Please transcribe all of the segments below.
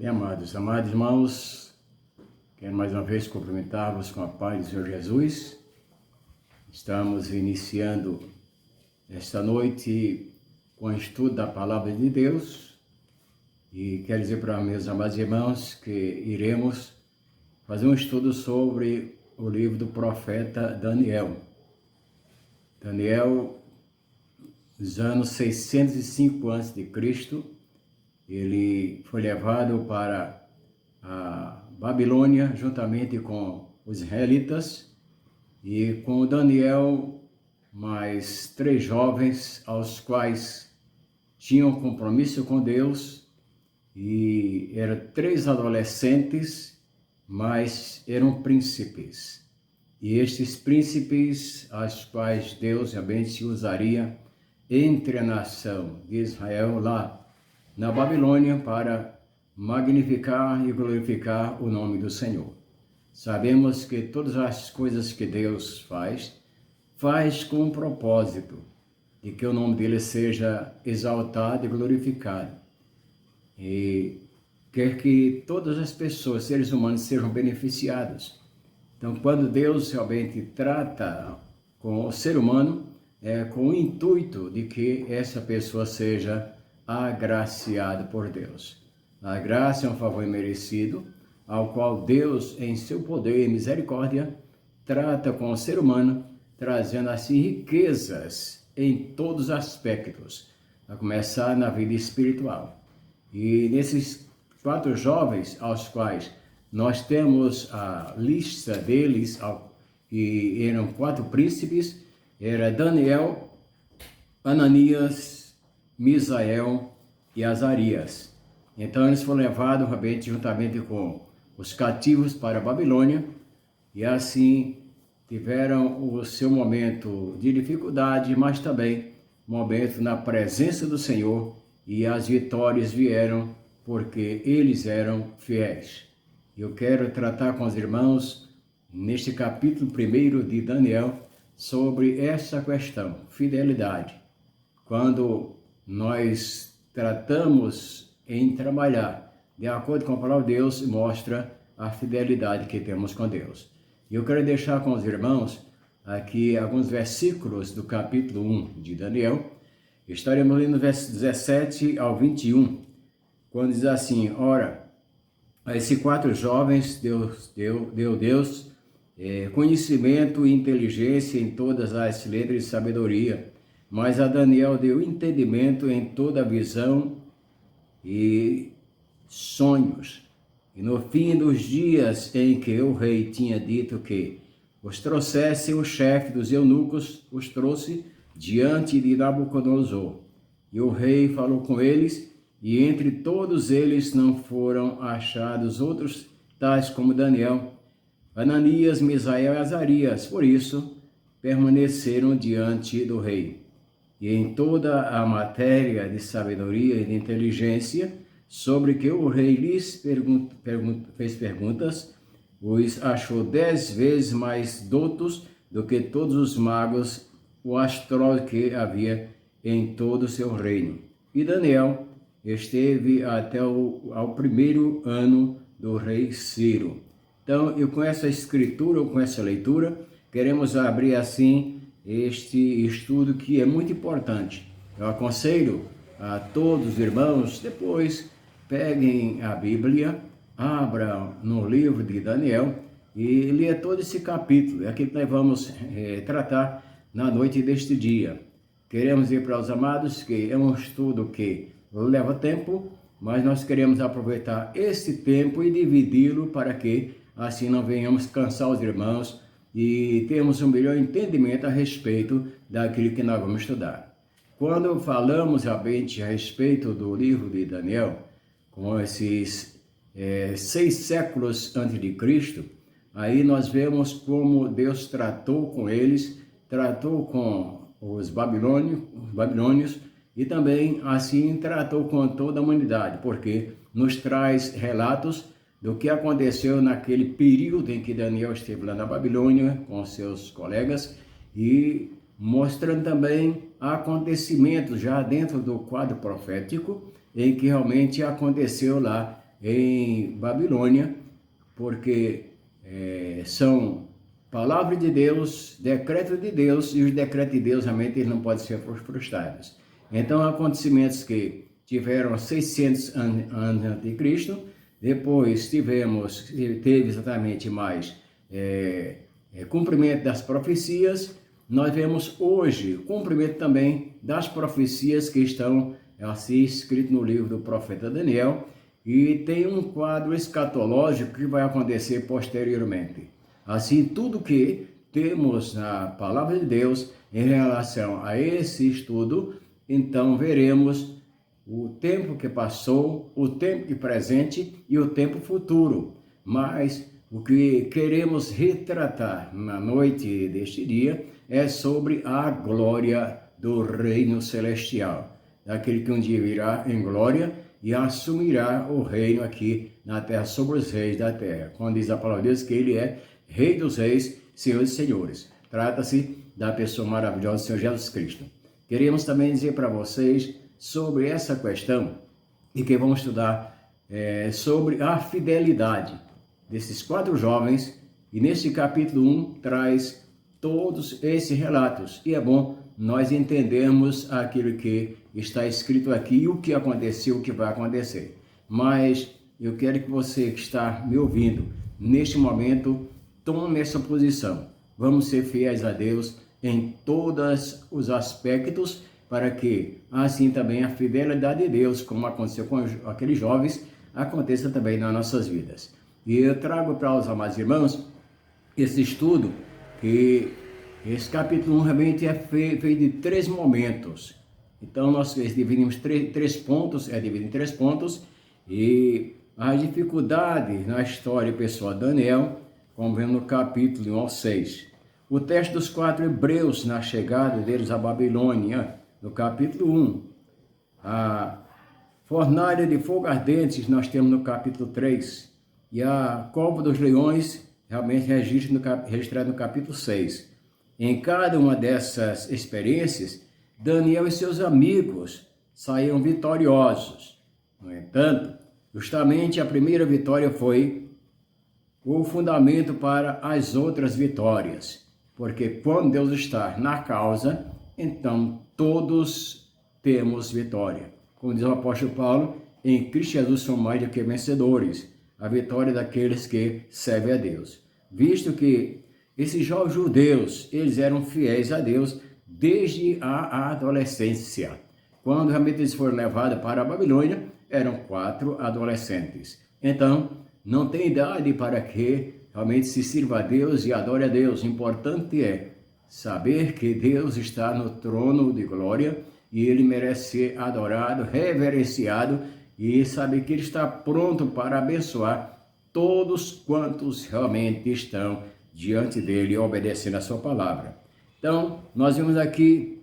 Bem, amados irmãos, quero mais uma vez cumprimentar-vos com a paz do Senhor Jesus. Estamos iniciando esta noite com o estudo da Palavra de Deus e quero dizer para meus amados irmãos que iremos fazer um estudo sobre o livro do profeta Daniel. Daniel, nos anos 605 a.C., ele foi levado para a Babilônia juntamente com os israelitas e com Daniel, mais 3 jovens aos quais tinham compromisso com Deus, e eram 3 adolescentes, mas eram príncipes. E estes príncipes, aos quais Deus realmente usaria entre a nação de Israel lá na Babilônia para magnificar e glorificar o nome do Senhor. Sabemos que todas as coisas que Deus faz com um propósito de que o nome dele seja exaltado e glorificado. E quer que todas as pessoas, seres humanos, sejam beneficiados. Então, quando Deus realmente trata com o ser humano, é com o intuito de que essa pessoa seja agraciado por Deus. A graça é um favor imerecido, ao qual Deus, em seu poder e misericórdia, trata com o ser humano, trazendo assim riquezas em todos os aspectos, a começar na vida espiritual. E nesses 4 jovens aos quais nós temos a lista deles, que eram 4 príncipes, era Daniel, Ananias, Misael e Azarias. Então eles foram levados juntamente com os cativos para a Babilônia e assim tiveram o seu momento de dificuldade, mas também momento na presença do Senhor, e as vitórias vieram porque eles eram fiéis. Eu quero tratar com os irmãos neste capítulo 1 de Daniel sobre essa questão, fidelidade. Quando nós tratamos em trabalhar de acordo com a palavra de Deus, mostra a fidelidade que temos com Deus. E eu quero deixar com os irmãos aqui alguns versículos do capítulo 1 de Daniel. Estaremos lendo versos 17 ao 21, quando diz assim: ora, a esses 4 jovens Deus deu conhecimento e inteligência em todas as letras e sabedoria, mas a Daniel deu entendimento em toda a visão e sonhos. E no fim dos dias em que o rei tinha dito que os trouxesse, o chefe dos eunucos os trouxe diante de Nabucodonosor. E o rei falou com eles, e entre todos eles não foram achados outros tais como Daniel, Ananias, Misael e Azarias. Por isso permaneceram diante do rei. E em toda a matéria de sabedoria e de inteligência, sobre que o rei lhes fez perguntas, os achou 10 vezes mais doutos do que todos os magos, o astrólogos que havia em todo o seu reino. E Daniel esteve até ao 1º ano do rei Ciro. Então, eu com essa escritura, com essa leitura, queremos abrir assim este estudo que é muito importante. Eu aconselho a todos os irmãos, depois peguem a Bíblia, abram no livro de Daniel e leia todo esse capítulo. É aquilo que nós vamos tratar na noite deste dia. Queremos dizer para os amados que é um estudo que leva tempo, mas nós queremos aproveitar esse tempo e dividi-lo para que assim não venhamos cansar os irmãos e temos um melhor entendimento a respeito daquilo que nós vamos estudar. Quando falamos realmente a respeito do livro de Daniel, com esses 6 séculos antes de Cristo, aí nós vemos como Deus tratou com eles, tratou com os babilônios e também assim tratou com toda a humanidade, porque nos traz relatos do que aconteceu naquele período em que Daniel esteve lá na Babilônia com seus colegas, e mostrando também acontecimentos já dentro do quadro profético em que realmente aconteceu lá em Babilônia, porque são palavra de Deus, decreto de Deus, e os decretos de Deus realmente eles não podem ser frustrados. Então, acontecimentos que tiveram 600 anos antes de Cristo, depois teve exatamente mais cumprimento das profecias. Nós vemos hoje cumprimento também das profecias que estão assim escritas no livro do profeta Daniel, e tem um quadro escatológico que vai acontecer posteriormente. Assim, tudo que temos na palavra de Deus em relação a esse estudo, então veremos o tempo que passou, o tempo presente e o tempo futuro. Mas o que queremos retratar na noite deste dia é sobre a glória do reino celestial, daquele que um dia virá em glória e assumirá o reino aqui na terra sobre os reis da terra. Quando diz a palavra de Deus que ele é Rei dos Reis, Senhor dos Senhores. Trata-se da pessoa maravilhosa do Senhor Jesus Cristo. Queremos também dizer para vocês sobre essa questão e que vamos estudar sobre a fidelidade desses 4 jovens, e nesse capítulo 1 traz todos esses relatos, e é bom nós entendermos aquilo que está escrito aqui e o que aconteceu, o que vai acontecer. Mas eu quero que você que está me ouvindo neste momento tome essa posição. Vamos ser fiéis a Deus em todos os aspectos, para que assim também a fidelidade de Deus, como aconteceu com aqueles jovens, aconteça também nas nossas vidas. E eu trago para os amados irmãos esse estudo, que esse capítulo 1 realmente é feito de 3 momentos. Então nós dividimos três pontos, dividido em 3 pontos, e as dificuldades na história pessoal de Daniel, como vemos no capítulo 1 ao 6. O teste dos 4 hebreus na chegada deles à Babilônia, no capítulo 1. A fornalha de fogo ardente nós temos no capítulo 3. E a cova dos leões, realmente registrado no capítulo 6. Em cada uma dessas experiências, Daniel e seus amigos saíram vitoriosos. No entanto, justamente a primeira vitória foi o fundamento para as outras vitórias, porque quando Deus está na causa, então todos temos vitória. Como diz o apóstolo Paulo, em Cristo Jesus somos mais do que vencedores, a vitória daqueles que servem a Deus. Visto que esses jovens judeus, eles eram fiéis a Deus desde a adolescência. Quando realmente eles foram levados para a Babilônia, eram 4 adolescentes. Então, não tem idade para que realmente se sirva a Deus e adore a Deus. O importante é saber que Deus está no trono de glória e ele merece ser adorado, reverenciado, e saber que ele está pronto para abençoar todos quantos realmente estão diante dele, obedecendo a sua palavra. Então, nós vemos aqui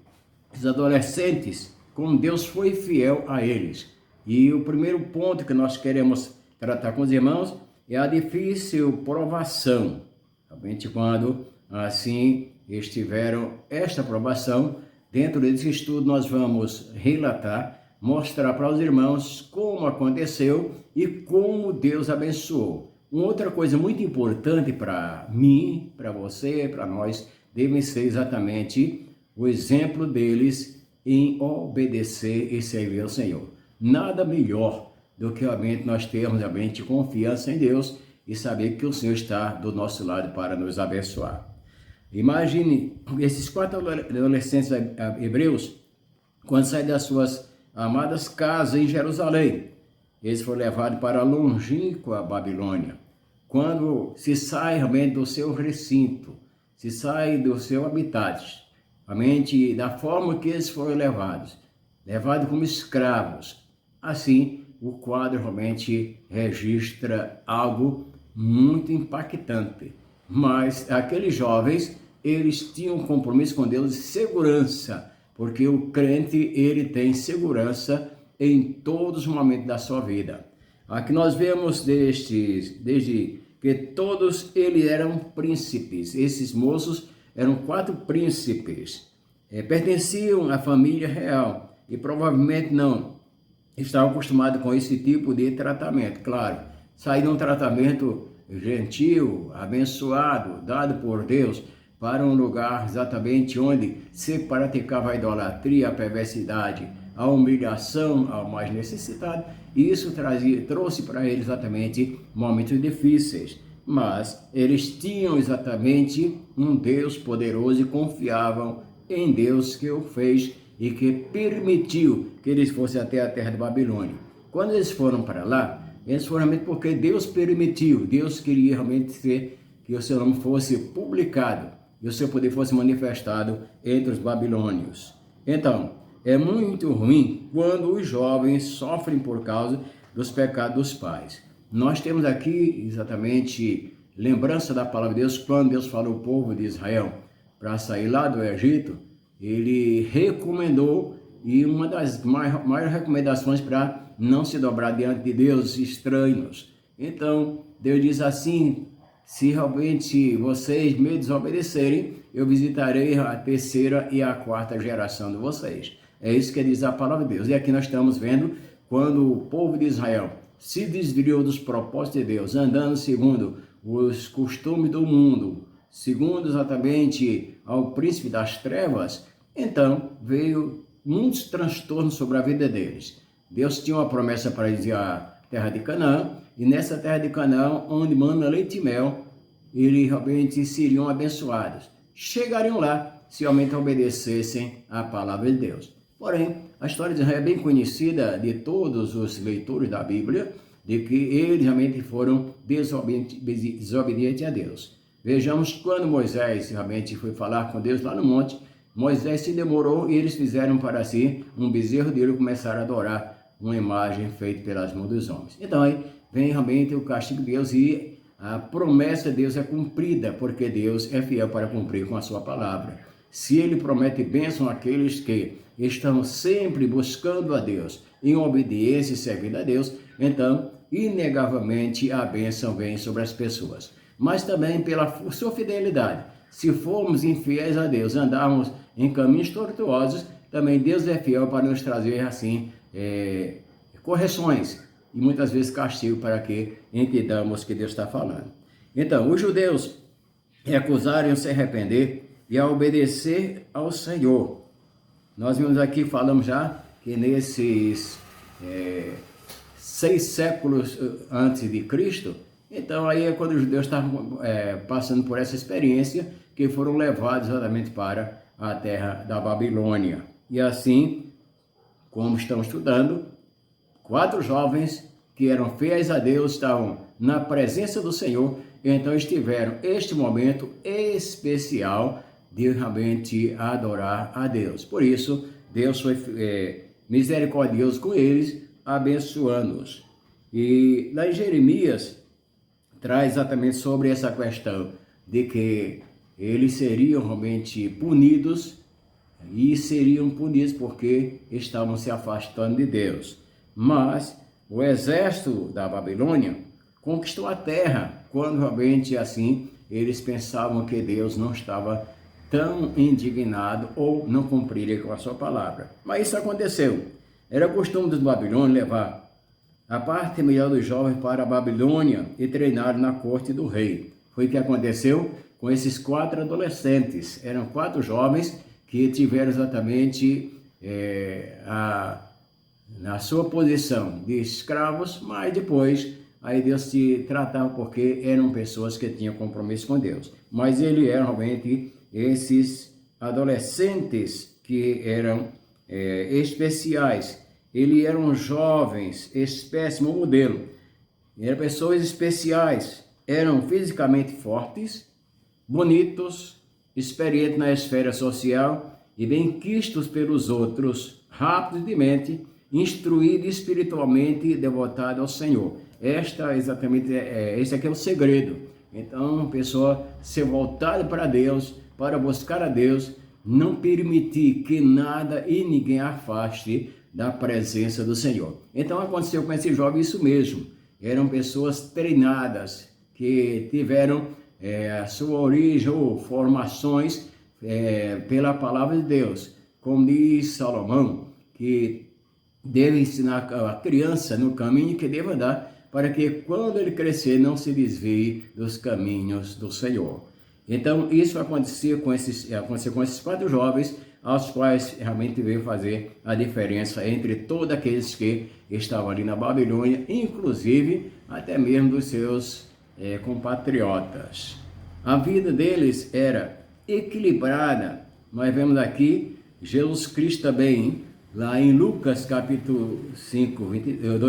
os adolescentes, como Deus foi fiel a eles. E o primeiro ponto que nós queremos tratar com os irmãos é a difícil provação. Realmente, quando assim eles tiveram esta provação, dentro desse estudo nós vamos relatar, mostrar para os irmãos como aconteceu e como Deus abençoou. Uma outra coisa muito importante para mim, para você, para nós, deve ser exatamente o exemplo deles em obedecer e servir ao Senhor. Nada melhor do que realmente nós termos realmente confiança em Deus e saber que o Senhor está do nosso lado para nos abençoar. Imagine esses 4 adolescentes hebreus, quando saem das suas amadas casas em Jerusalém. Eles foram levados para a longínqua Babilônia. Quando se sai realmente do seu recinto, se sai do seu habitat, realmente da forma que eles foram levados como escravos. Assim, o quadro realmente registra algo muito impactante. Mas aqueles jovens, eles tinham um compromisso com Deus de segurança, porque o crente, ele tem segurança em todos os momentos da sua vida. Aqui nós vemos desde que todos eles eram príncipes. Esses moços eram 4 príncipes, pertenciam à família real e provavelmente não estavam acostumados com esse tipo de tratamento. Claro, sair de um tratamento gentil, abençoado, dado por Deus, para um lugar exatamente onde se praticava a idolatria, a perversidade, a humilhação ao mais necessitado, e isso trouxe para eles exatamente momentos difíceis. Mas eles tinham exatamente um Deus poderoso e confiavam em Deus que o fez e que permitiu que eles fossem até a terra de Babilônia. Quando eles foram para lá, eles foram realmente porque Deus permitiu, Deus queria realmente que o seu nome fosse publicado e o seu poder fosse manifestado entre os babilônios. Então, é muito ruim quando os jovens sofrem por causa dos pecados dos pais. Nós temos aqui exatamente lembrança da palavra de Deus, quando Deus falou ao povo de Israel para sair lá do Egito, ele recomendou, e uma das maiores recomendações para não se dobrar diante de deuses estranhos. Então, Deus diz assim: se realmente vocês me desobedecerem, eu visitarei a terceira e a quarta geração de vocês. É isso que diz a palavra de Deus. E aqui nós estamos vendo quando o povo de Israel se desviou dos propósitos de Deus, andando segundo os costumes do mundo, segundo exatamente ao príncipe das trevas, então veio muitos transtornos sobre a vida deles. Deus tinha uma promessa para eles, a terra de Canaã, e nessa terra de Canaã, onde mana leite e mel, eles realmente seriam abençoados. Chegariam lá se realmente obedecessem à palavra de Deus. Porém, a história de Israel é bem conhecida de todos os leitores da Bíblia, de que eles realmente foram desobedientes a Deus. Vejamos quando Moisés realmente foi falar com Deus lá no monte, Moisés se demorou e eles fizeram para si um bezerro de ouro e começaram a adorar uma imagem feita pelas mãos dos homens. Então aí vem realmente o castigo de Deus e a promessa de Deus é cumprida, porque Deus é fiel para cumprir com a sua palavra. Se ele promete bênção àqueles que estão sempre buscando a Deus, em obediência e servindo a Deus, então, inegavelmente, a bênção vem sobre as pessoas. Mas também pela sua fidelidade. Se formos infiéis a Deus, andarmos em caminhos tortuosos, também Deus é fiel para nos trazer, assim, correções e muitas vezes castigo para que entendamos o que Deus está falando. Então, os judeus recusaram se arrepender e a obedecer ao Senhor. Nós vimos aqui, falamos já, que nesses 6 séculos antes de Cristo, então aí é quando os judeus estavam passando por essa experiência, que foram levados exatamente para a terra da Babilônia. E assim, como estamos estudando, 4 jovens que eram fiéis a Deus estavam na presença do Senhor, e então eles tiveram este momento especial de realmente adorar a Deus. Por isso, Deus foi misericordioso com eles, abençoando-os. E lá em Jeremias, traz exatamente sobre essa questão de que eles seriam realmente punidos, e seriam punidos porque estavam se afastando de Deus. Mas o exército da Babilônia conquistou a terra, quando realmente assim eles pensavam que Deus não estava tão indignado ou não cumpriria com a sua palavra. Mas isso aconteceu. Era costume dos babilônios levar a parte melhor dos jovens para a Babilônia e treinar na corte do rei. Foi o que aconteceu com esses 4 adolescentes. Eram 4 jovens que tiveram exatamente na sua posição de escravos, mas depois aí Deus se tratava porque eram pessoas que tinham compromisso com Deus. Mas ele era realmente esses adolescentes que eram especiais. Eles eram jovens, péssimo modelo. Eram pessoas especiais, eram fisicamente fortes, bonitos, experientes na esfera social e bem quistos pelos outros, rápidos de mente, instruídos espiritualmente e devotados ao Senhor. Esse aqui é o segredo. Então, a pessoa ser voltada para Deus, para buscar a Deus, não permitir que nada e ninguém afaste da presença do Senhor. Então aconteceu com esse jovem isso mesmo. Eram pessoas treinadas, que tiveram a sua origem ou formações pela palavra de Deus. Como diz Salomão, que deve ensinar a criança no caminho que deve andar, para que quando ele crescer não se desvie dos caminhos do Senhor. Então, isso aconteceu com esses 4 jovens, aos quais realmente veio fazer a diferença entre todos aqueles que estavam ali na Babilônia, inclusive até mesmo dos seus compatriotas. A vida deles era equilibrada. Nós vemos aqui Jesus Cristo também, lá em Lucas capítulo 5,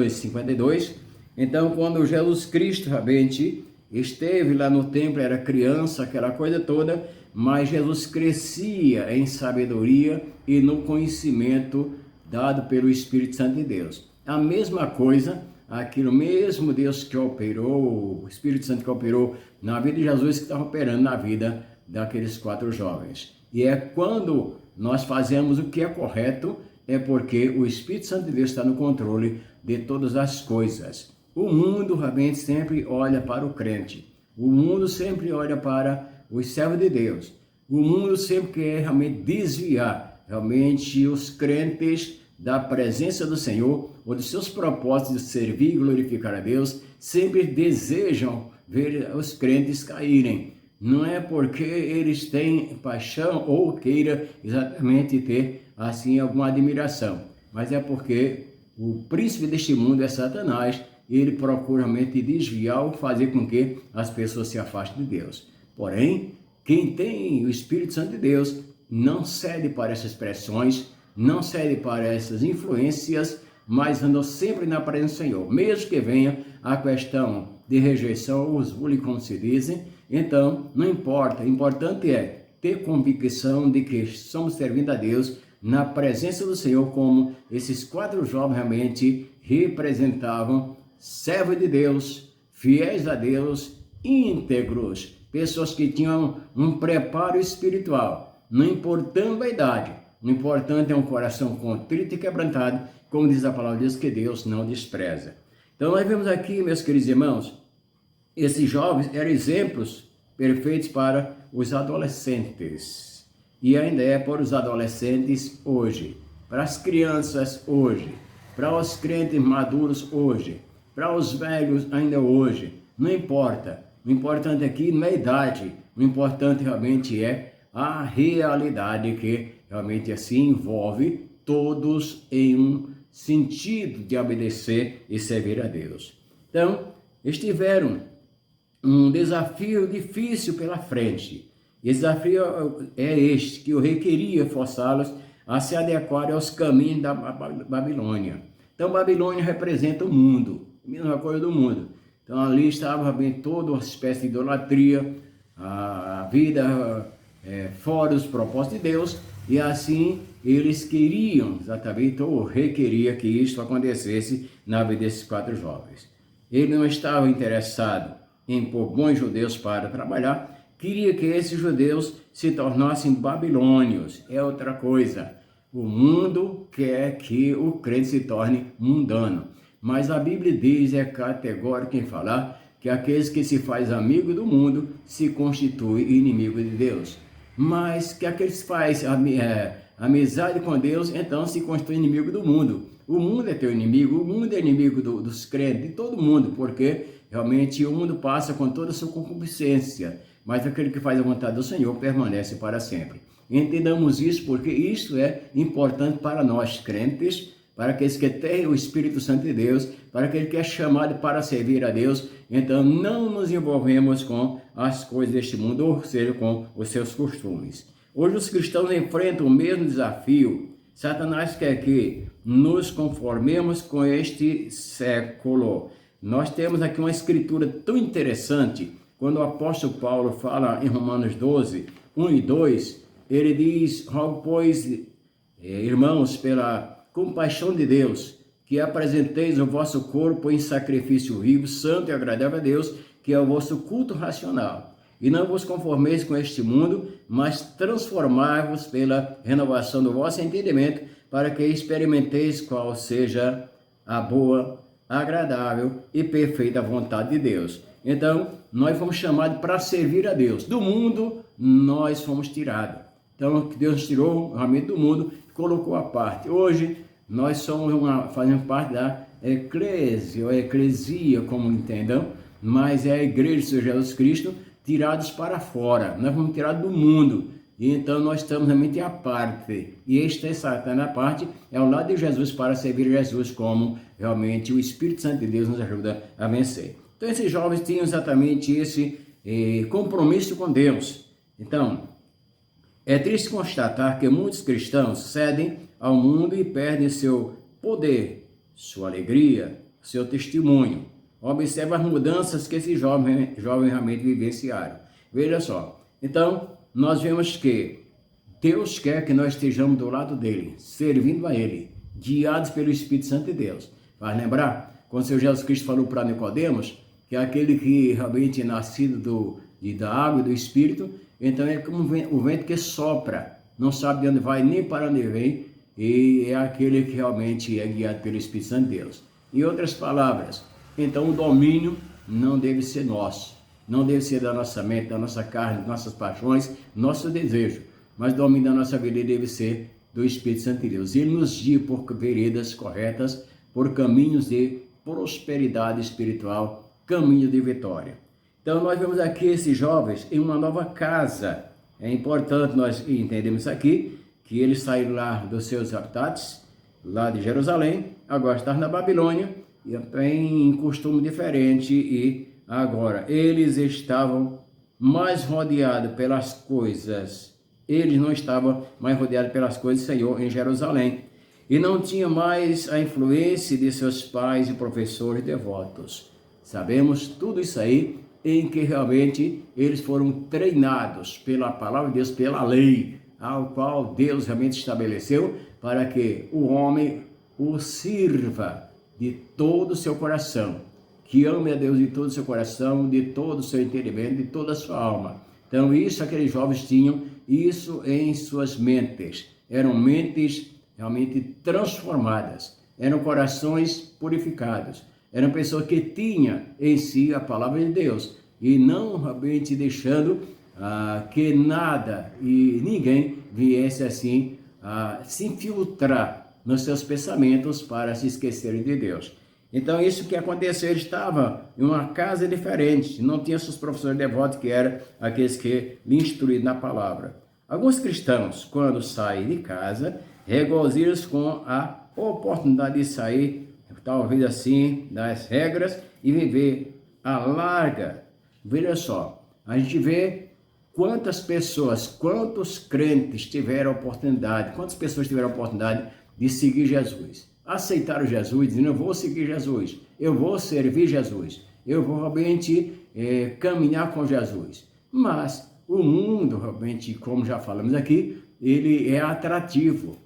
52. Então, quando Jesus Cristo realmente esteve lá no templo, era criança, aquela coisa toda, mas Jesus crescia em sabedoria e no conhecimento dado pelo Espírito Santo de Deus. A mesma coisa, aquilo mesmo Deus que operou, o Espírito Santo que operou na vida de Jesus, que está operando na vida daqueles 4 jovens. E é quando nós fazemos o que é correto, é porque o Espírito Santo de Deus está no controle de todas as coisas. O mundo realmente sempre olha para o crente. O mundo sempre olha para os servos de Deus. O mundo sempre quer realmente desviar realmente os crentes da presença do Senhor ou dos seus propósitos de servir e glorificar a Deus. Sempre desejam ver os crentes caírem. Não é porque eles têm paixão ou queira exatamente ter assim alguma admiração, mas é porque o príncipe deste mundo é Satanás. Ele procura realmente desviar ou fazer com que as pessoas se afastem de Deus. Porém, quem tem o Espírito Santo de Deus não cede para essas pressões, não cede para essas influências, mas anda sempre na presença do Senhor. Mesmo que venha a questão de rejeição, os bullying, como se dizem, então não importa. O importante é ter convicção de que estamos servindo a Deus na presença do Senhor, como esses 4 jovens realmente representavam servos de Deus, fiéis a Deus, íntegros, pessoas que tinham um preparo espiritual, não importando a idade, o importante é um coração contrito e quebrantado, como diz a palavra de Deus, que Deus não despreza. Então nós vemos aqui, meus queridos irmãos, esses jovens eram exemplos perfeitos para os adolescentes, e ainda é para os adolescentes hoje, para as crianças hoje, para os crentes maduros hoje, para os velhos ainda hoje, não importa. O importante aqui não é a idade, o importante realmente é a realidade que realmente assim envolve todos em um sentido de obedecer e servir a Deus. Então, eles tiveram um desafio difícil pela frente. Esse desafio é este, que eu requeria forçá-los a se adequarem aos caminhos da Babilônia. Então, Babilônia representa o mundo, a mesma coisa do mundo. Então, ali estava bem toda uma espécie de idolatria, a vida fora dos propósitos de Deus, e assim eles queriam, exatamente, ou requeria que isso acontecesse na vida desses 4 jovens. Ele não estava interessado em pôr bons judeus para trabalhar, queria que esses judeus se tornassem babilônios, é outra coisa. O mundo quer que o crente se torne mundano, mas a Bíblia diz, é categórica em falar, que aqueles que se faz amigo do mundo se constitui inimigo de Deus. Mas que aqueles que faz amizade com Deus, então se constitui inimigo do mundo. O mundo é teu inimigo, o mundo é inimigo dos crentes, de todo mundo, porque realmente o mundo passa com toda a sua concupiscência, mas aquele que faz a vontade do Senhor permanece para sempre. Entendamos isso, porque isso é importante para nós crentes, para aqueles que têm o Espírito Santo de Deus, para aquele que é chamado para servir a Deus. Então não nos envolvemos com as coisas deste mundo, ou seja, com os seus costumes. Hoje os cristãos enfrentam o mesmo desafio. Satanás quer que nos conformemos com este século. Nós temos aqui uma escritura tão interessante, quando o apóstolo Paulo fala em Romanos 12, 1 e 2, ele diz: rogo, pois, irmãos, pela compaixão de Deus, que apresenteis o vosso corpo em sacrifício vivo, santo e agradável a Deus, que é o vosso culto racional. E não vos conformeis com este mundo, mas transformai-vos pela renovação do vosso entendimento, para que experimenteis qual seja a boa, agradável e perfeita vontade de Deus. Então, nós fomos chamados para servir a Deus. Do mundo, nós fomos tirados. Então, Deus nos tirou realmente do mundo e colocou à parte. Hoje, Nós somos fazemos parte da eclésia, ou eclesia, como entendam, mas é a igreja do Senhor Jesus Cristo, tirados para fora. Nós fomos tirados do mundo. E então nós estamos realmente à parte. E esta Satanás à parte é ao lado de Jesus para servir Jesus, como realmente o Espírito Santo de Deus nos ajuda a vencer. Então esses jovens tinham exatamente esse compromisso com Deus. Então, é triste constatar que muitos cristãos cedem ao mundo e perdem seu poder, sua alegria, seu testemunho. Observe as mudanças que esses jovens realmente vivenciaram. Veja só. Então, nós vemos que Deus quer que nós estejamos do lado dele, servindo a ele, guiados pelo Espírito Santo de Deus. Vai lembrar? Quando o Senhor Jesus Cristo falou para Nicodemos, que é aquele que realmente é nascido da água e do Espírito, então é como o vento que sopra, não sabe de onde vai nem para onde vem, e é aquele que realmente é guiado pelo Espírito Santo de Deus. Em outras palavras, então o domínio não deve ser nosso, não deve ser da nossa mente, da nossa carne, das nossas paixões, nosso desejo, mas o domínio da nossa vida deve ser do Espírito Santo de Deus. Ele nos guia por veredas corretas, por caminhos de prosperidade espiritual, caminho de vitória. Então nós vemos aqui esses jovens em uma nova casa. É importante nós entendermos aqui que eles saíram lá dos seus habitats, lá de Jerusalém, agora estão na Babilônia, e em costume diferente, e agora eles estavam mais rodeados pelas coisas. Eles não estavam mais rodeados pelas coisas do Senhor em Jerusalém. E não tinha mais a influência de seus pais e professores devotos. Sabemos tudo isso aí, em que realmente eles foram treinados pela palavra de Deus, pela lei, ao qual Deus realmente estabeleceu para que o homem o sirva de todo o seu coração, que ame a Deus de todo o seu coração, de todo o seu entendimento, de toda a sua alma. Então isso aqueles jovens tinham, isso em suas mentes, eram mentes realmente transformadas, eram corações purificados, eram pessoas que tinham em si a palavra de Deus e não realmente deixando que nada e ninguém viesse assim se infiltrar nos seus pensamentos para se esquecerem de Deus. Então isso que aconteceu, ele estava em uma casa diferente, não tinha seus professores devotos, que eram aqueles que lhe instruíram na palavra. Alguns cristãos, quando saem de casa, regozijam-se com a oportunidade de sair, talvez assim, das regras e viver a larga. Veja só, a gente vê quantas pessoas, quantos crentes tiveram a oportunidade, quantas pessoas tiveram a oportunidade de seguir Jesus. Aceitaram Jesus, dizendo, eu vou seguir Jesus, eu vou servir Jesus, eu vou realmente caminhar com Jesus. Mas o mundo, realmente, como já falamos aqui, ele é atrativo.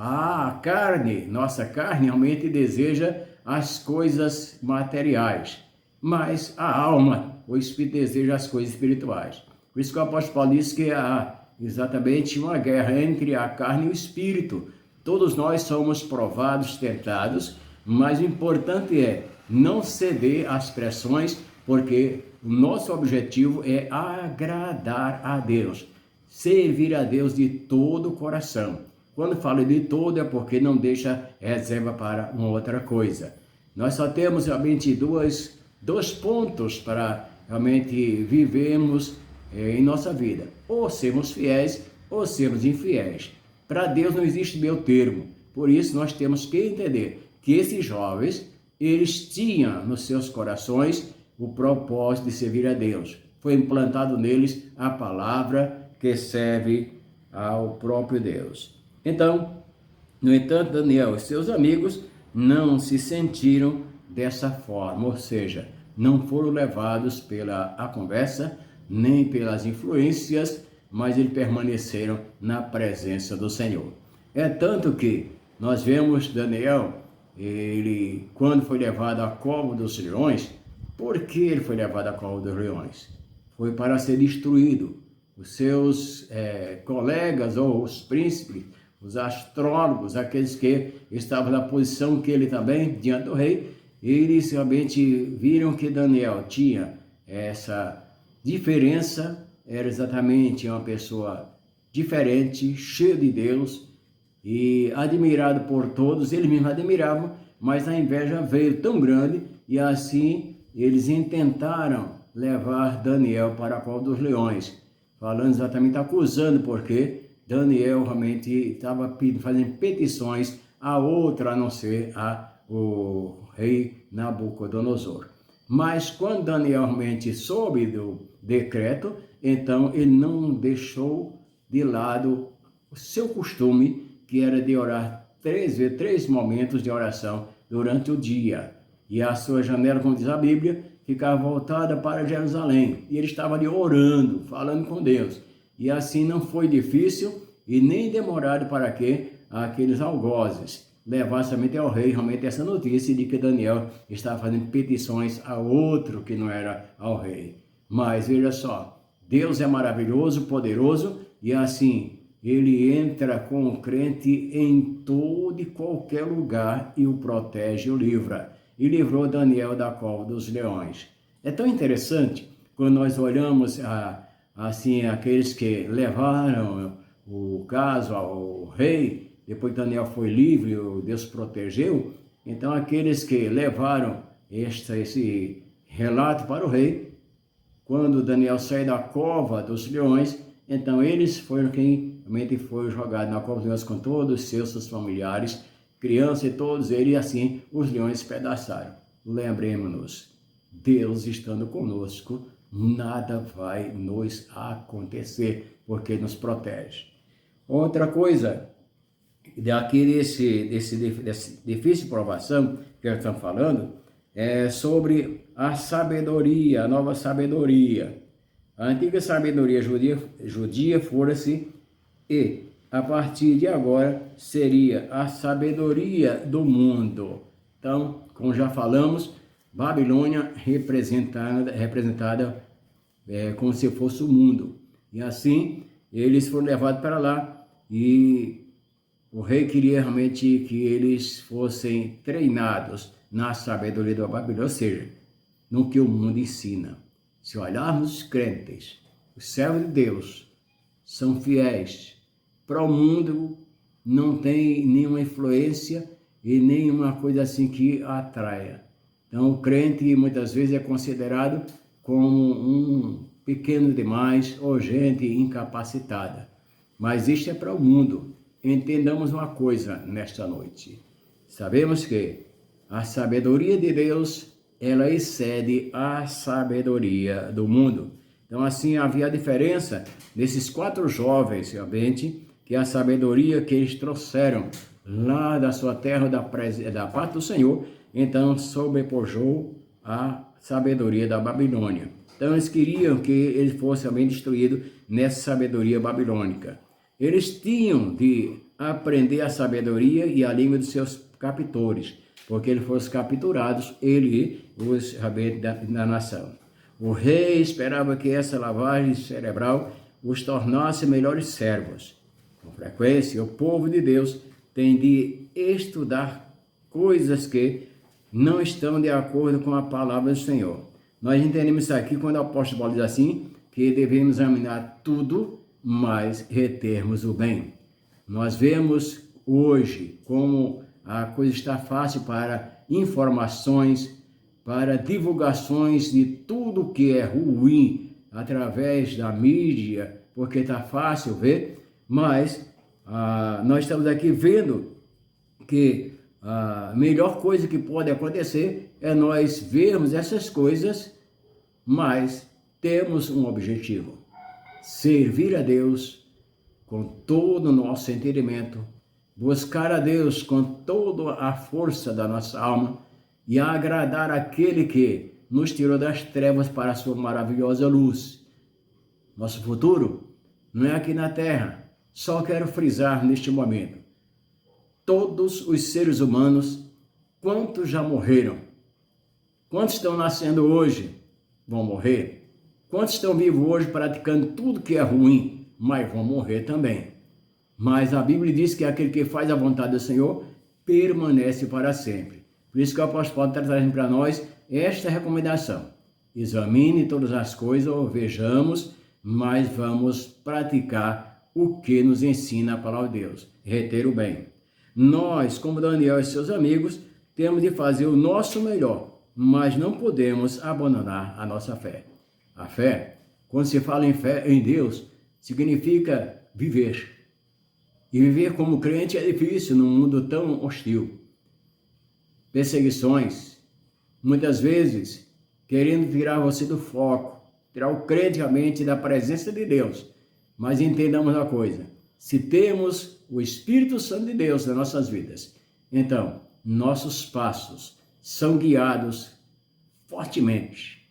A carne, nossa carne realmente deseja as coisas materiais, mas a alma, o Espírito deseja as coisas espirituais. Por isso que o apóstolo Paulo diz que há exatamente uma guerra entre a carne e o Espírito. Todos nós somos provados, tentados, mas o importante é não ceder às pressões, porque o nosso objetivo é agradar a Deus, servir a Deus de todo o coração. Quando falo de todo é porque não deixa reserva para uma outra coisa. Nós só temos realmente dois pontos para realmente vivermos em nossa vida. Ou sermos fiéis ou sermos infiéis. Para Deus não existe meio termo. Por isso nós temos que entender que esses jovens, eles tinham nos seus corações o propósito de servir a Deus. Foi implantado neles a palavra que serve ao próprio Deus. Então, no entanto, Daniel e seus amigos não se sentiram dessa forma, ou seja, não foram levados pela conversa, nem pelas influências, mas eles permaneceram na presença do Senhor. É tanto que nós vemos Daniel, ele quando foi levado à cova dos leões, por que ele foi levado à cova dos leões? Foi para ser destruído. Os seus colegas ou os príncipes, os astrólogos, aqueles que estavam na posição que ele também, diante do rei, eles realmente viram que Daniel tinha essa diferença, era exatamente uma pessoa diferente, cheia de Deus, e admirado por todos, eles mesmos admiravam, mas a inveja veio tão grande e assim eles intentaram levar Daniel para a cova dos leões, falando exatamente, acusando, porque Daniel realmente estava fazendo petições a outra a não ser o rei Nabucodonosor. Mas quando Daniel realmente soube do decreto, então ele não deixou de lado o seu costume, que era de orar três momentos de oração durante o dia. E a sua janela, como diz a Bíblia, ficava voltada para Jerusalém. E ele estava ali orando, falando com Deus. E assim não foi difícil e nem demorado para que aqueles algozes levassem somente ao rei realmente essa notícia de que Daniel estava fazendo petições a outro que não era ao rei. Mas veja só, Deus é maravilhoso, poderoso, e assim ele entra com o crente em todo e qualquer lugar e o protege e o livra. E livrou Daniel da cova dos leões. É tão interessante quando nós olhamos assim aqueles que levaram o caso ao rei, depois que Daniel foi livre, Deus protegeu. Então aqueles que levaram esse relato para o rei, quando Daniel saiu da cova dos leões, então eles foram quem realmente foi jogado na cova dos leões com todos os seus familiares, crianças e todos eles, e assim os leões despedaçaram. Lembremos-nos, Deus estando conosco, nada vai nos acontecer, porque nos protege. Outra coisa, desse difícil provação que nós estamos falando, é sobre a sabedoria, a nova sabedoria. A antiga sabedoria judia fora-se e, a partir de agora, seria a sabedoria do mundo. Então, como já falamos, Babilônia representada como se fosse o mundo. E assim, eles foram levados para lá e o rei queria realmente que eles fossem treinados na sabedoria da Babilônia, ou seja, no que o mundo ensina. Se olharmos os crentes, os servos de Deus, são fiéis, para o mundo não tem nenhuma influência e nenhuma coisa assim que atraia. Então o crente muitas vezes é considerado como um pequeno demais ou gente incapacitada. Mas isto é para o mundo. Entendamos uma coisa nesta noite. Sabemos que a sabedoria de Deus, ela excede a sabedoria do mundo. Então assim havia a diferença desses 4 jovens, realmente, que a sabedoria que eles trouxeram lá da sua terra, da parte do Senhor, então sobrepujou a sabedoria da Babilônia. Então eles queriam que ele fosse também destruído nessa sabedoria babilônica. Eles tinham de aprender a sabedoria e a língua dos seus captores, porque eles foram capturados, ele e os rabinos da nação. O rei esperava que essa lavagem cerebral os tornasse melhores servos. Com frequência, o povo de Deus tem de estudar coisas que não estão de acordo com a palavra do Senhor. Nós entendemos isso aqui quando o apóstolo Paulo diz assim, que devemos examinar tudo, mas retermos o bem. Nós vemos hoje como a coisa está fácil para informações, para divulgações de tudo que é ruim através da mídia, porque está fácil ver, mas nós estamos aqui vendo que a melhor coisa que pode acontecer é nós vermos essas coisas, mas temos um objetivo: servir a Deus com todo o nosso entendimento, buscar a Deus com toda a força da nossa alma e agradar aquele que nos tirou das trevas para a sua maravilhosa luz. Nosso futuro não é aqui na terra. Só quero frisar neste momento: todos os seres humanos, quantos já morreram? Quantos estão nascendo hoje? Vão morrer. Quantos estão vivos hoje praticando tudo que é ruim? Mas vão morrer também. Mas a Bíblia diz que aquele que faz a vontade do Senhor permanece para sempre. Por isso que o apóstolo Paulo está trazendo para nós esta recomendação: examine todas as coisas, ou vejamos, mas vamos praticar o que nos ensina a palavra de Deus. reter o bem. Nós, como Daniel e seus amigos, temos de fazer o nosso melhor, mas não podemos abandonar a nossa fé. A fé, quando se fala em fé em Deus, significa viver. E viver como crente é difícil num mundo tão hostil. Perseguições, muitas vezes querendo tirar você do foco, tirar o crente realmente da presença de Deus. Mas entendamos uma coisa, se temos o Espírito Santo de Deus nas nossas vidas, então nossos passos são guiados fortemente.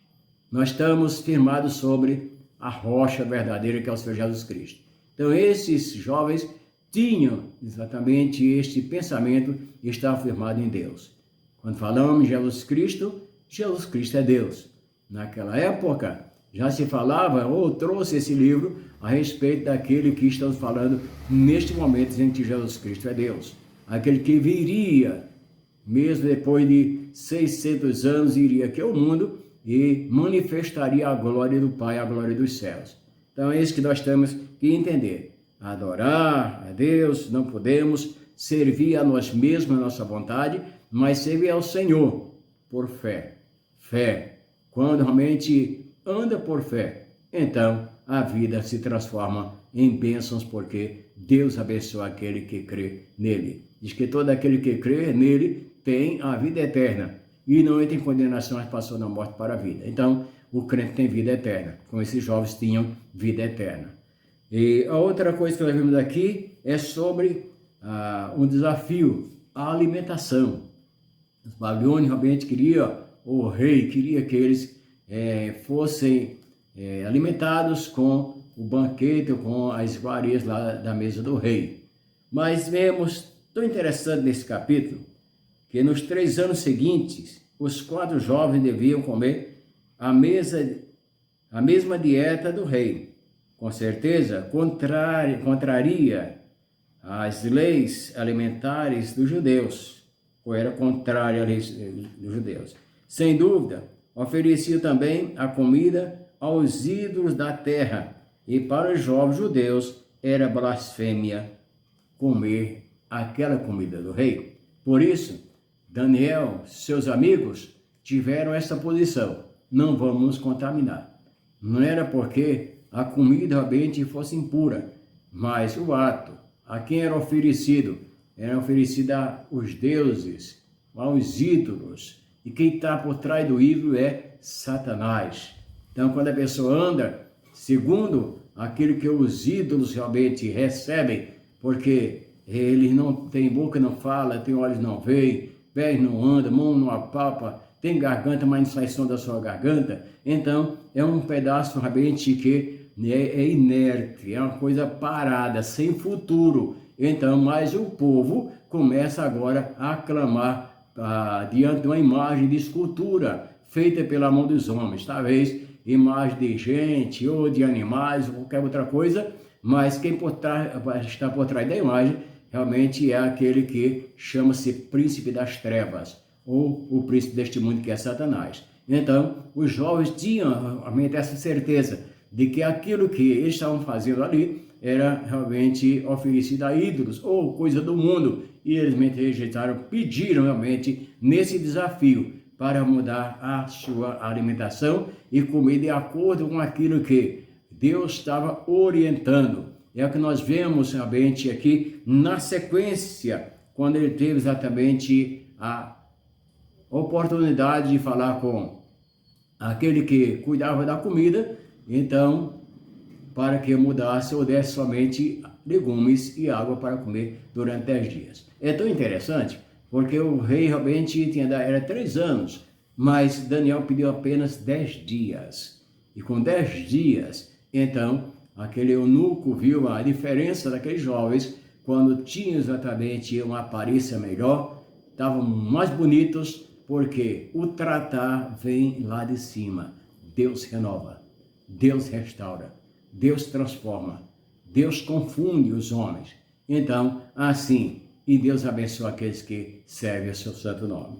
Nós estamos firmados sobre a rocha verdadeira que é o Senhor Jesus Cristo. Então esses jovens tinham exatamente este pensamento e estavam firmados em Deus. Quando falamos em Jesus Cristo é Deus. Naquela época já se falava ou trouxe esse livro a respeito daquele que estamos falando neste momento em que Jesus Cristo é Deus. Aquele que viria, mesmo depois de 600 anos, iria aqui ao mundo e manifestaria a glória do Pai, a glória dos céus. Então é isso que nós temos que entender. Adorar a Deus, não podemos servir a nós mesmos, a nossa vontade, mas servir ao Senhor por fé. Fé. Quando realmente anda por fé, então a vida se transforma em bênçãos, porque Deus abençoa aquele que crê nele. Diz que todo aquele que crê nele tem a vida eterna e não entra em condenação, mas passou da morte para a vida. Então, o crente tem vida eterna, como esses jovens tinham vida eterna. E a outra coisa que nós vimos aqui é sobre um desafio, a alimentação. Os babilônios realmente queriam, o rei queria que eles fossem alimentados com o banquete, com as iguarias lá da mesa do rei. Mas vemos, tão interessante nesse capítulo, que nos 3 anos seguintes, os 4 jovens deviam comer a mesma dieta do rei. Com certeza, contraria as leis alimentares dos judeus, ou era contrária às leis dos judeus. Sem dúvida, oferecia também a comida aos ídolos da terra, e para os jovens judeus era blasfêmia comer aquela comida do rei. Por isso, Daniel, seus amigos, tiveram essa posição: não vamos nos contaminar. Não era porque a comida realmente fosse impura, mas o ato, a quem era oferecida aos deuses, aos ídolos, e quem está por trás do ídolo é Satanás. Então, quando a pessoa anda segundo aquilo que os ídolos realmente recebem, porque eles não têm boca, não fala, tem olhos, não veem, pés não anda, mão não apalpa, tem garganta, mas não sai som da sua garganta. Então, é um pedaço realmente que é inerte, é uma coisa parada, sem futuro. Então, mas o povo começa agora a clamar diante de uma imagem de escultura feita pela mão dos homens, talvez imagem de gente ou de animais ou qualquer outra coisa, mas quem está por trás da imagem realmente é aquele que chama-se príncipe das trevas, ou o príncipe deste mundo, que é Satanás. Então, os jovens tinham realmente essa certeza de que aquilo que eles estavam fazendo ali era realmente oferecido a ídolos ou coisa do mundo, e eles rejeitaram, pediram realmente nesse desafio para mudar a sua alimentação e comer de acordo com aquilo que Deus estava orientando. É o que nós vemos realmente aqui na sequência, quando ele teve exatamente a oportunidade de falar com aquele que cuidava da comida, então, para que mudasse ou desse somente legumes e água para comer durante 10 dias. É tão interessante, porque o rei realmente era 3 anos, mas Daniel pediu apenas 10 dias. E com 10 dias, então, aquele eunuco viu a diferença daqueles jovens, quando tinham exatamente uma aparência melhor, estavam mais bonitos, porque o tratar vem lá de cima. Deus renova, Deus restaura, Deus transforma, Deus confunde os homens. Então, assim, e Deus abençoa aqueles que servem ao seu santo nome.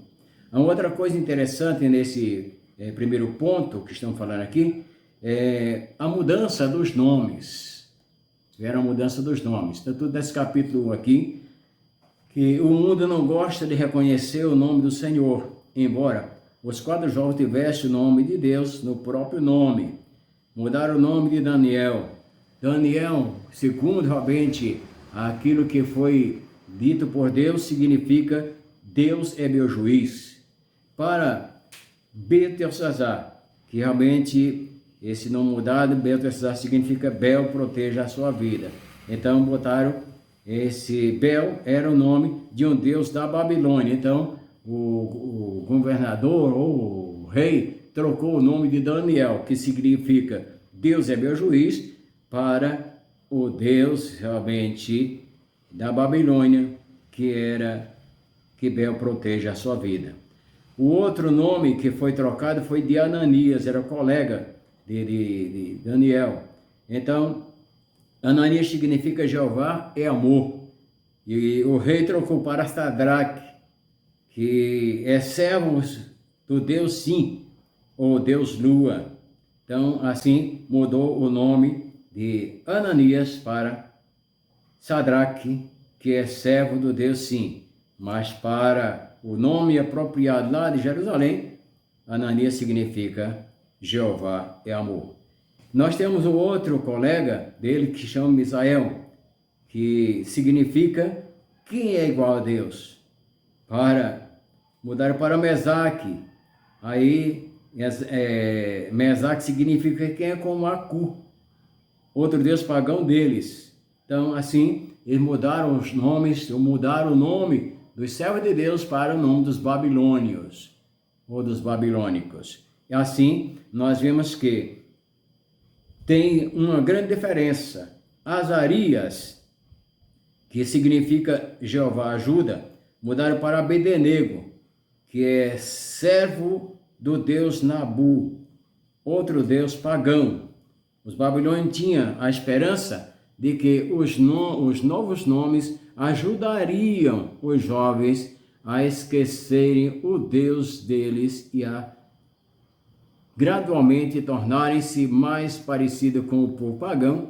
Uma outra coisa interessante nesse primeiro ponto que estamos falando aqui é a mudança dos nomes. Vieram a mudança dos nomes. Está tudo nesse capítulo 1 aqui, que o mundo não gosta de reconhecer o nome do Senhor, embora os 4 jovens tivessem o nome de Deus no próprio nome. Mudaram o nome de Daniel. Daniel, segundo realmente aquilo que foi dito por Deus, significa Deus é meu juiz. Para Beltesazar, que realmente esse nome mudado, Beltesazar significa Bel proteja a sua vida. Então botaram esse Bel, era o nome de um deus da Babilônia. Então o governador ou o rei trocou o nome de Daniel, que significa Deus é meu juiz, para o Deus realmente da Babilônia, que era que Bel proteja a sua vida. O outro nome que foi trocado foi de Ananias, era colega de Daniel. Então, Ananias significa Jeová é amor. E o rei trocou para Sadraque, que é servo do Deus Sim, ou Deus Lua. Então, assim, mudou o nome de Ananias para Sadraque, que é servo do Deus Sim. Mas para o nome apropriado lá de Jerusalém, Ananias significa Jeová é amor. Nós temos um outro colega dele que chama Misael, que significa quem é igual a Deus. Mudaram para Mesaque. Aí, Mesaque significa quem é como Acu, outro deus pagão deles. Então, assim, eles mudaram os nomes, mudaram o nome dos servos de Deus para o nome dos babilônios, ou dos babilônicos. E assim, nós vemos que tem uma grande diferença. Azarias, que significa Jeová ajuda, mudaram para Abednego, que é servo do deus Nabu, outro deus pagão. Os babilônios tinham a esperança de que os novos nomes ajudariam os jovens a esquecerem o Deus deles e a gradualmente tornarem-se mais parecidos com o povo pagão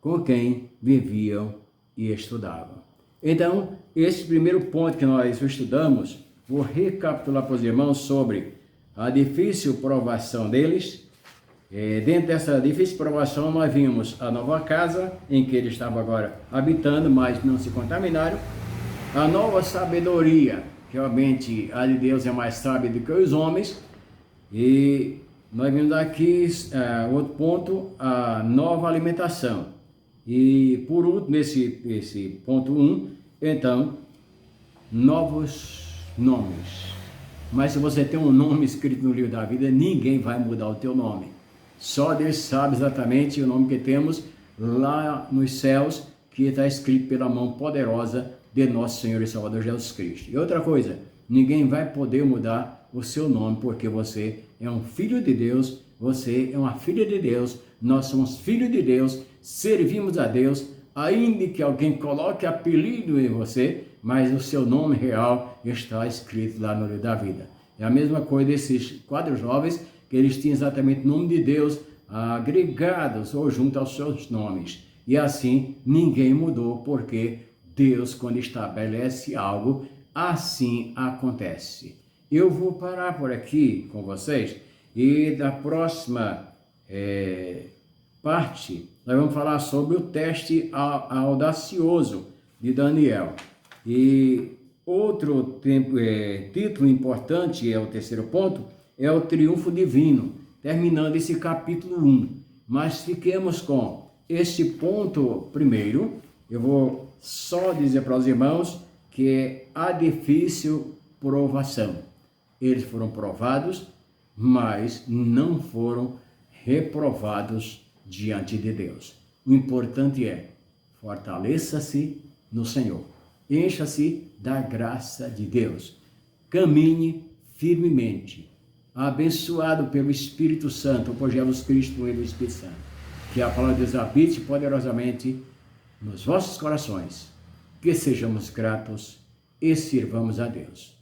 com quem viviam e estudavam. Então, esse primeiro ponto que nós estudamos, vou recapitular para os irmãos sobre a difícil provação deles. Dentro dessa difícil provação, nós vimos a nova casa em que eles estavam agora habitando, mas não se contaminaram. A nova sabedoria, que realmente a de Deus é mais sábia do que os homens. E nós vimos aqui, outro ponto, a nova alimentação. E por último, esse ponto 1, então, novos nomes. Mas se você tem um nome escrito no livro da vida, ninguém vai mudar o teu nome. Só Deus sabe exatamente o nome que temos lá nos céus, que está escrito pela mão poderosa de nosso Senhor e Salvador Jesus Cristo. E outra coisa, ninguém vai poder mudar o seu nome, porque você é um filho de Deus, você é uma filha de Deus, nós somos filhos de Deus, servimos a Deus, ainda que alguém coloque apelido em você, mas o seu nome real está escrito lá no livro da vida. É a mesma coisa desses 4 jovens, que eles tinham exatamente o nome de Deus agregados ou junto aos seus nomes. E assim ninguém mudou, porque Deus, quando estabelece algo, assim acontece. Eu vou parar por aqui com vocês e da próxima parte nós vamos falar sobre o teste audacioso de Daniel. E outro título importante, é o terceiro ponto, é o triunfo divino, terminando esse capítulo 1. Mas fiquemos com este ponto primeiro. Eu vou só dizer para os irmãos que é a difícil provação. Eles foram provados, mas não foram reprovados diante de Deus. O importante é, fortaleça-se no Senhor. Encha-se da graça de Deus. Caminhe firmemente, abençoado pelo Espírito Santo, por Jesus Cristo e o Espírito Santo. Que a palavra de Deus habite poderosamente nos vossos corações. Que sejamos gratos e sirvamos a Deus.